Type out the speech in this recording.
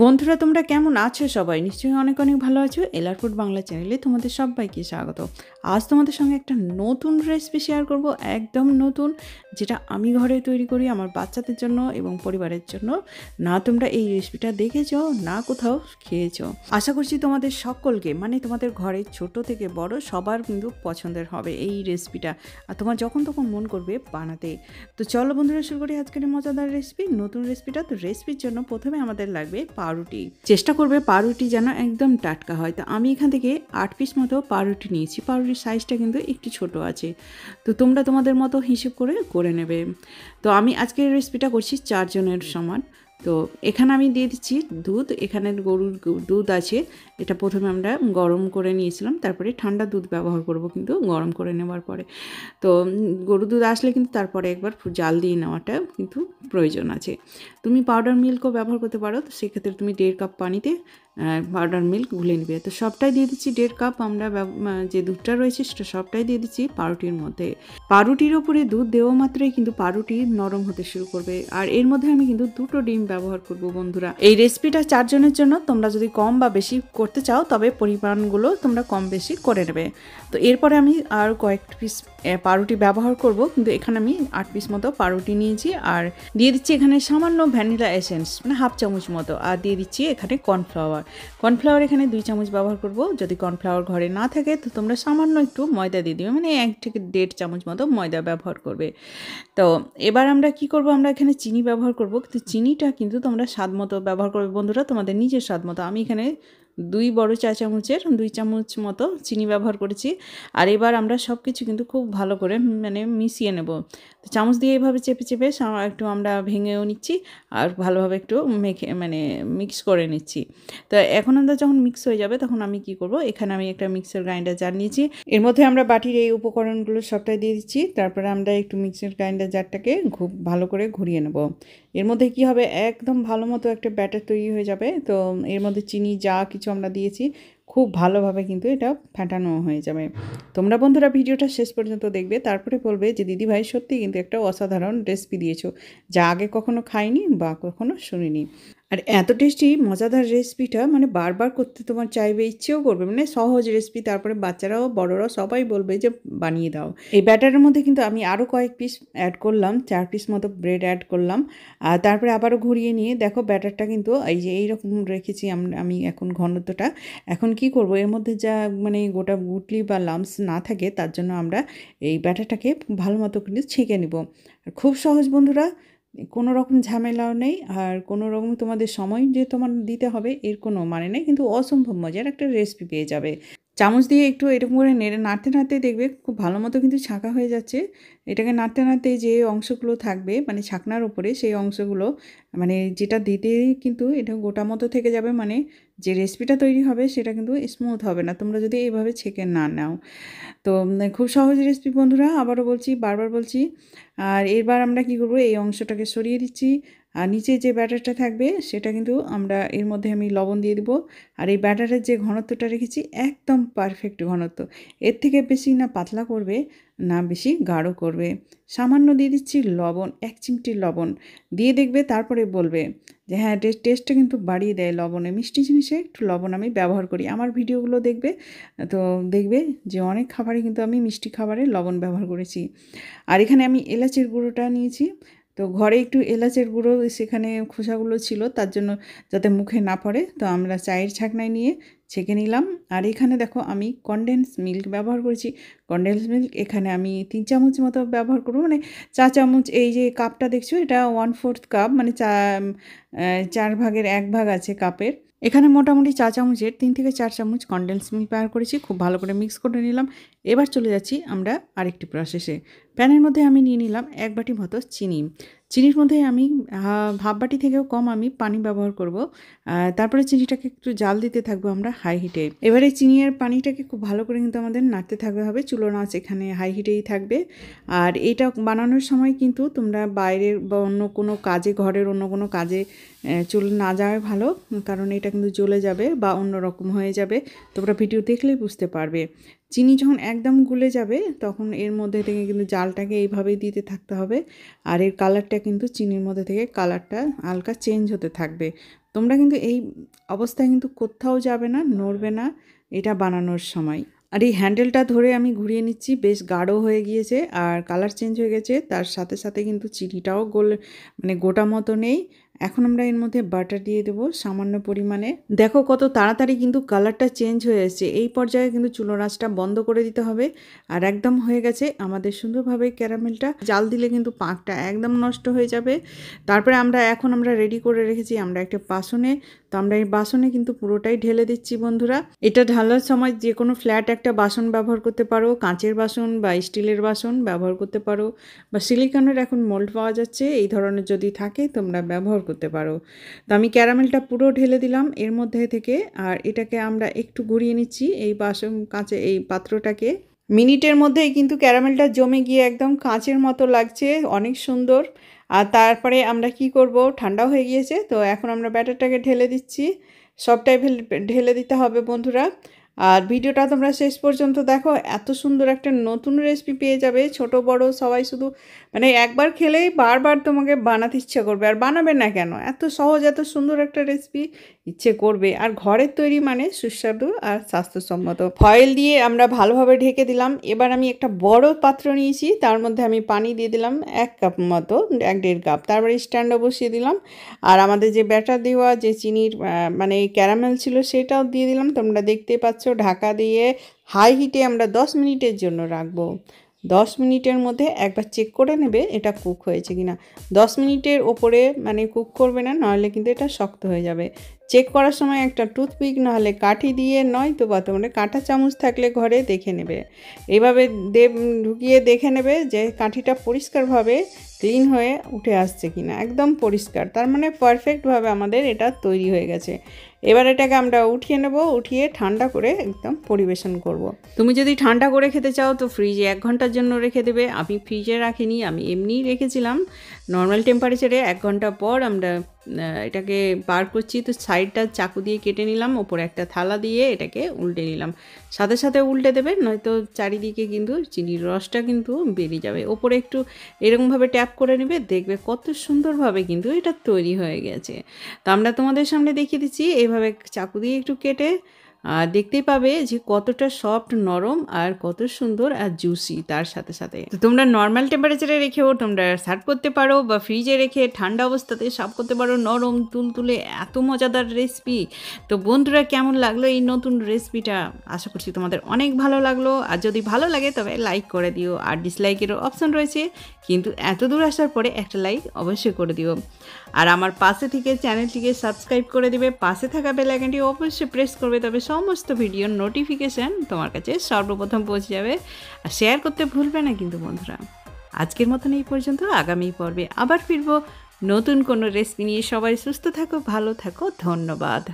বন্ধুরা তোমরা কেমন আছো? সবাই নিশ্চয়ই অনেক অনেক ভালো আছো। এলার ফুড বাংলা চ্যানেলে তোমাদের সবাইকে স্বাগত। আজ তোমাদের সঙ্গে একটা নতুন রেসিপি শেয়ার করব, একদম নতুন, যেটা আমি ঘরে তৈরি করি আমার বাচ্চাদের জন্য এবং পরিবারের জন্য। না তোমরা এই রেসিপিটা দেখেছো, না কোথাও খেয়েছো। আশা করছি তোমাদের সকলকে, মানে তোমাদের ঘরে ছোট থেকে বড় সবার কিন্তু পছন্দের হবে এই রেসিপিটা, আর তোমার যখন তখন মন করবে বানাতে। তো চলো বন্ধুরা, শুরু করি আজকের মজাদার রেসিপি, নতুন রেসিপিটা। তো রেসিপির জন্য প্রথমে আমাদের লাগবে পাউরুটি। চেষ্টা করবে পাউরুটি যেন একদম টাটকা হয়। তো আমি এখান থেকে 8 পিস মতো পাউরুটি নিয়েছি। পাউরুটির সাইজটা কিন্তু একটু ছোট আছে, তো তোমরা তোমাদের মতো হিসেব করে নেবে। তো আমি আজকের রেসিপিটা করছি 4 জনের সমান। তো এখানে আমি দিয়ে দিচ্ছি দুধ। এখানে গরুর দুধ আছে, এটা প্রথমে আমরা গরম করে নিয়েছিলাম, তারপরে ঠান্ডা দুধ ব্যবহার করব কিন্তু গরম করে নেওয়ার পরে। তো গরুর দুধ আসলে কিন্তু তারপরে একবার জাল দিয়ে নেওয়াটা কিন্তু প্রয়োজন আছে। তুমি পাউডার মিল্কও ব্যবহার করতে পারো, তো সেক্ষেত্রে তুমি 1.5 কাপ পানিতে পাউডার মিল্ক গুলে নেবে। তো সবটাই দিয়ে দিচ্ছি 1.5 কাপ। আমরা যে দুধটা রয়েছে সেটা সবটাই দিয়ে দিচ্ছি পাউরুটির মধ্যে। পাউরুটির ওপরে দুধ দেওয়া মাত্রই কিন্তু পাউরুটি নরম হতে শুরু করবে। আর এর মধ্যে আমি কিন্তু 2টো ডিম ব্যবহার করব বন্ধুরা। এই রেসিপিটা 4 জনের জন্য। তোমরা যদি কম বা বেশি করতে চাও তবে পরিমাণগুলো তোমরা কম বেশি করে নেবে। তো এরপরে আমি আর কয়েক পিস পাউরুটি ব্যবহার করব, কিন্তু এখানে আমি 8 পিস মতো পাউরুটি নিয়েছি। আর দিয়ে দিচ্ছি এখানে সামান্য ভ্যানিলা এসেন্স, মানে হাফ চামচ মতো। আর দিয়ে দিচ্ছি এখানে কর্নফ্লাওয়ার এখানে 2 চামচ ব্যবহার করব। যদি কর্নফ্লাওয়ার ঘরে না থাকে তো তোমরা সামান্য একটু ময়দা দিয়ে দিবে, মানে 1 থেকে 1.5 চামচ মতো ময়দা ব্যবহার করবে। তো এবার আমরা কি করব, আমরা এখানে চিনি ব্যবহার করব, কিন্তু চিনিটা কিন্তু তোমরা স্বাদ মতো ব্যবহার করবে বন্ধুরা, তোমাদের নিজের স্বাদ মতো। আমি এখানে 2 বড় চা চামচের 2 চামচ মতো চিনি ব্যবহার করেছি। আর এবার আমরা সব কিছু কিন্তু খুব ভালো করে মানে মিশিয়ে নেব। তো চামচ দিয়ে এভাবে চেপে চেপে একটু আমরা ভেঙেও নিচ্ছি আর ভালোভাবে একটু মিক্স করে নিচ্ছি। তো এখন আমরা যখন মিক্স হয়ে যাবে তখন আমি কি করব, এখানে আমি একটা মিক্সার গ্রাইন্ডার জার নিয়েছি। এর মধ্যে আমরা বাটির এই উপকরণগুলো সবটাই দিয়ে দিচ্ছি। তারপরে আমরা একটু মিক্সার গ্রাইন্ডার জারটাকে খুব ভালো করে ঘুরিয়ে নেব। এর মধ্যে কি হবে, একদম ভালো মতো একটা ব্যাটার তৈরি হয়ে যাবে। তো এর মধ্যে চিনি যা কিছু আমরা দিয়েছি খুব ভালোভাবে কিন্তু এটা ফেটানো হয়ে যাবে। তোমরা বন্ধুরা ভিডিওটা শেষ পর্যন্ত দেখবে, তারপরে বলবে যে দিদিভাই সত্যি কিন্তু একটা অসাধারণ রেসিপি দিয়েছো, যা আগে কখনো খাইনি বা কখনো শুনিনি। আর এত টেস্টি মজাদার রেসিপিটা মানে বারবার করতে তোমার চাইবে, ইচ্ছেও করবে, মানে সহজ রেসিপি। তারপরে বাচ্চারাও বড়রাও সবাই বলবে যে বানিয়ে দাও। এই ব্যাটারের মধ্যে কিন্তু আমি আরও কয়েক পিস অ্যাড করলাম, 4 পিস মতো ব্রেড অ্যাড করলাম। আর তারপরে আবারও ঘুরিয়ে নিয়ে দেখো ব্যাটারটা কিন্তু এই যে এইরকম রেখেছি আমি এখন ঘনত্বটা। এখন কি করব, এর মধ্যে যা মানে গোটা গুটলি বা লাম্পস না থাকে তার জন্য আমরা এই ব্যাটারটাকে ভালো মতো কিন্তু ছেঁকে নিব। আর খুব সহজ বন্ধুরা, কোনো রকম ঝামেলাও নেই। আর কোনো রকম তোমাদের সময় যে তোমার দিতে হবে এর কোনো মানে নেই, কিন্তু অসম্ভব মজার একটা রেসিপি পেয়ে যাবে। চামচ দিয়ে একটু এরকম করে নেড়ে নাড়তে নাড়তে দেখবে খুব ভালো মতো কিন্তু ছাঁকা হয়ে যাচ্ছে। এটাকে নাড়তে নাড়তে যে অংশগুলো থাকবে মানে ছাকনার উপরে, সেই অংশগুলো মানে যেটা দিতে কিন্তু এটা গোটা মতো থেকে যাবে, মানে যে রেসিপিটা তৈরি হবে সেটা কিন্তু স্মুথ হবে না তোমরা যদি এইভাবে ছেঁকে না নাও। তো খুব সহজ রেসিপি বন্ধুরা, আবারও বলছি, বারবার বলছি। আর এবার আমরা কি করব, এই অংশটাকে সরিয়ে দিচ্ছি। আর নিচে যে ব্যাটারটা থাকবে সেটা কিন্তু আমরা এর মধ্যে আমি লবণ দিয়ে দেবো। আর এই ব্যাটারের যে ঘনত্বটা রেখেছি একদম পারফেক্ট ঘনত্ব, এর থেকে বেশি না পাতলা করবে না বেশি গাঢ় করবে। সামান্য দিয়ে দিচ্ছি লবণ, 1 চিমটি লবণ দিয়ে দেখবে, তারপরে বলবে যে হ্যাঁ টেস্টটা কিন্তু বাড়িয়ে দেয় লবণে। মিষ্টি জিনিসে একটু লবণ আমি ব্যবহার করি, আমার ভিডিওগুলো দেখবে তো দেখবে যে অনেক খাবারে কিন্তু আমি মিষ্টি খাবারে লবণ ব্যবহার করেছি। আর এখানে আমি এলাচের গুঁড়োটা নিয়েছি। তো ঘরে একটু এলাচের গুঁড়ো সেখানে খোসাগুলো ছিল, তার জন্য যাতে মুখে না পড়ে তো আমরা চায়ের ছাঁকনায় নিয়ে ছেঁকে নিলাম। আর এখানে দেখো আমি কনডেন্স মিল্ক ব্যবহার করেছি। কনডেন্স মিল্ক এখানে আমি 3 চামচ মতো ব্যবহার করবো, মানে চা চামচ। এই যে কাপটা দেখছো এটা 1/4 কাপ, মানে 4 ভাগের 1 ভাগ আছে কাপের। এখানে মোটামুটি চা চামচের 3 থেকে 4 চামচ কনডেন্স মিল্ক ব্যবহার করেছি। খুব ভালো করে মিক্স করে নিলাম। এবার চলে যাচ্ছি আমরা আরেকটি প্রসেসে। প্যানের মধ্যে আমি নিয়ে নিলাম 1 বাটি মতো চিনি। চিনির মধ্যে আমি হাফ বাটি থেকেও কম আমি পানি ব্যবহার করব। তারপরে চিনিটাকে একটু জাল দিতে থাকবো আমরা হাই হিটে। এবারে চিনি আর পানিটাকে খুব ভালো করে কিন্তু আমাদের নাড়তে থাকতে হবে চুলোর আঁচ এখানে হাই হিটেই থাকবে। আর এটা বানানোর সময় কিন্তু তোমরা বাইরের বা অন্য কোনো কাজে, ঘরের অন্য কোনো কাজে চুলো না যাওয়াই ভালো, কারণ এটা কিন্তু জ্বলে যাবে বা অন্যরকম হয়ে যাবে। তোমরা ভিডিও দেখলেই বুঝতে পারবে। চিনি যখন একদম গুলে যাবে তখন এর মধ্যে থেকে কিন্তু জালটাকে এইভাবেই দিতে থাকতে হবে। আর এর কালারটা কিন্তু চিনির মধ্যে থেকে কালারটা হালকা চেঞ্জ হতে থাকবে। তোমরা কিন্তু এই অবস্থায় কিন্তু কোথাও যাবে না, নড়বে না এটা বানানোর সময়। আর এই হ্যান্ডেলটা ধরে আমি ঘুরিয়ে নিচ্ছি, বেশ গাঢ় হয়ে গিয়েছে আর কালার চেঞ্জ হয়ে গেছে। তার সাথে সাথে কিন্তু চিনিটাও গোটা মতো নেই। এখন আমরা এর মধ্যে বাটার দিয়ে দেবো সামান্য পরিমাণে। দেখো কত তাড়াতাড়ি কিন্তু কালারটা চেঞ্জ হয়ে এসেছে। এই পর্যায়ে কিন্তু চুলোর আঁচটা বন্ধ করে দিতে হবে। আর একদম হয়ে গেছে আমাদের সুন্দরভাবে ক্যারামেলটা। জাল দিলে কিন্তু পাকটা একদম নষ্ট হয়ে যাবে। তারপরে এখন আমরা রেডি করে রেখেছি আমরা একটা বাসনে। তো আমরা এই বাসনে কিন্তু পুরোটাই ঢেলে দিচ্ছি বন্ধুরা। এটা ঢালার সময় যে কোনো ফ্ল্যাট একটা বাসন ব্যবহার করতে পারো, কাঁচের বাসন বা স্টিলের বাসন ব্যবহার করতে পারো, বা সিলিকনের এখন মোল্ড পাওয়া যাচ্ছে, এই ধরনের যদি থাকে তোমরা ব্যবহার করতে পারো। তো আমি ক্যারামেলটা পুরো ঢেলে দিলাম এর মধ্যে থেকে। আর এটাকে আমরা একটু ঘুরিয়ে নিচ্ছি এই কাঁচে এই পাত্রটাকে। মিনিটের মধ্যেই কিন্তু ক্যারামেলটা জমে গিয়ে একদম কাঁচের মতো লাগছে, অনেক সুন্দর। আর তারপরে আমরা কি করব, ঠান্ডা হয়ে গিয়েছে তো এখন আমরা ব্যাটারটাকে ঢেলে দিচ্ছি। সবটাই ঢেলে দিতে হবে বন্ধুরা। আর ভিডিওটা তোমরা শেষ পর্যন্ত দেখো, এত সুন্দর একটা নতুন রেসিপি পেয়ে যাবে। ছোট বড় সবাই শুধু একবার খেলেই বারবার তোমাকে বানাতে ইচ্ছে করবে। আর বানাবে না কেন, এত সহজ এত সুন্দর একটা রেসিপি, ইচ্ছে করবে। আর ঘরের তৈরি সুস্বাদু আর স্বাস্থ্যসম্মত। ফয়েল দিয়ে আমরা ভালোভাবে ঢেকে দিলাম। এবার আমি একটা বড় পাত্র নিয়েছি, তার মধ্যে আমি পানি দিয়ে দিলাম 1 কাপ মতো, 1-1.5 কাপ। তারপরে স্ট্যান্ডও বসিয়ে দিলাম। আর আমাদের যে ব্যাটার দেওয়া যে চিনির ক্যারামেল ছিল সেটাও দিয়ে দিলাম। তোমরা দেখতেই পাচ্ছ, ঢাকা দিয়ে হাই হিটে আমরা 10 মিনিটের জন্য রাখবো। 10 মিনিটের মধ্যে একবার চেক করে নেবে এটা কুক হয়েছে কিনা। 10 মিনিটের ওপরে কুক করবে না, নাহলে কিন্তু এটা শক্ত হয়ে যাবে। চেক করার সময় একটা টুথপিক নাহলে কাঠি দিয়ে, নয়তো বা কাঁটা চামচ থাকলে ঘরে দেখে নেবে। এইভাবে ঢুকিয়ে দেখে নেবে যে কাঠিটা পরিষ্কারভাবে ক্লিন হয়ে উঠে আসছে কিনা। একদম পরিষ্কার, তার পারফেক্টভাবে আমাদের এটা তৈরি হয়ে গেছে। এবার এটাকে আমরা উঠিয়ে নেব, উঠিয়ে ঠান্ডা করে একদম পরিবেশন করব। তুমি যদি ঠান্ডা করে খেতে চাও তো ফ্রিজে 1 ঘন্টার জন্য রেখে দেবে। আমি ফ্রিজে রাখিনি, আমি এমনিই রেখেছিলাম নর্মাল টেম্পারেচারে। 1 ঘন্টা পর আমরা এটাকে বার করছি। তো সাইডটা চাকু দিয়ে কেটে নিলাম, ওপরে একটা থালা দিয়ে এটাকে উল্টে নিলাম। সাথে সাথে উল্টে দেবে, নয়তো চারিদিকে কিন্তু চিনির রসটা কিন্তু বেরিয়ে যাবে। ওপরে একটু এরকমভাবে ট্যাপ করে নেবে, দেখবে কত সুন্দরভাবে কিন্তু এটা তৈরি হয়ে গেছে। তো আমরা তোমাদের সামনে দেখিয়ে দিচ্ছি এইভাবে চাকু দিয়ে একটু কেটে। আর দেখতেই পাবে যে কতটা সফট, নরম আর কত সুন্দর আর জুসি। তার সাথে সাথে তো তোমরা নর্মাল টেম্পারেচারে রেখেও তোমরা সার্ভ করতে পারো, বা ফ্রিজে রেখে ঠান্ডা অবস্থাতে সার্ভ করতে পারো। নরম তুলতুলে এত মজাদার রেসিপি। তো বন্ধুরা, কেমন লাগলো এই নতুন রেসিপিটা? আশা করছি তোমাদের অনেক ভালো লাগলো। আর যদি ভালো লাগে তবে লাইক করে দিও। আর ডিসলাইকেরও অপশন রয়েছে, কিন্তু এত দূর আসার পরে একটা লাইক অবশ্যই করে দিও। আর আমার পাশে থেকে চ্যানেলটিকে সাবস্ক্রাইব করে দিবে, পাশে থাকা বেল আইকনটি অবশ্যই প্রেস করবে, তবে সমস্ত ভিডিওর নোটিফিকেশান তোমার কাছে সর্বপ্রথম পৌঁছে যাবে। আর শেয়ার করতে ভুলবে না কিন্তু বন্ধুরা। আজকের মতন এই পর্যন্ত। আগামী পর্বে আবার ফিরবো নতুন কোনো রেসিপি নিয়ে। সবাই সুস্থ থাকো, ভালো থাকো, ধন্যবাদ।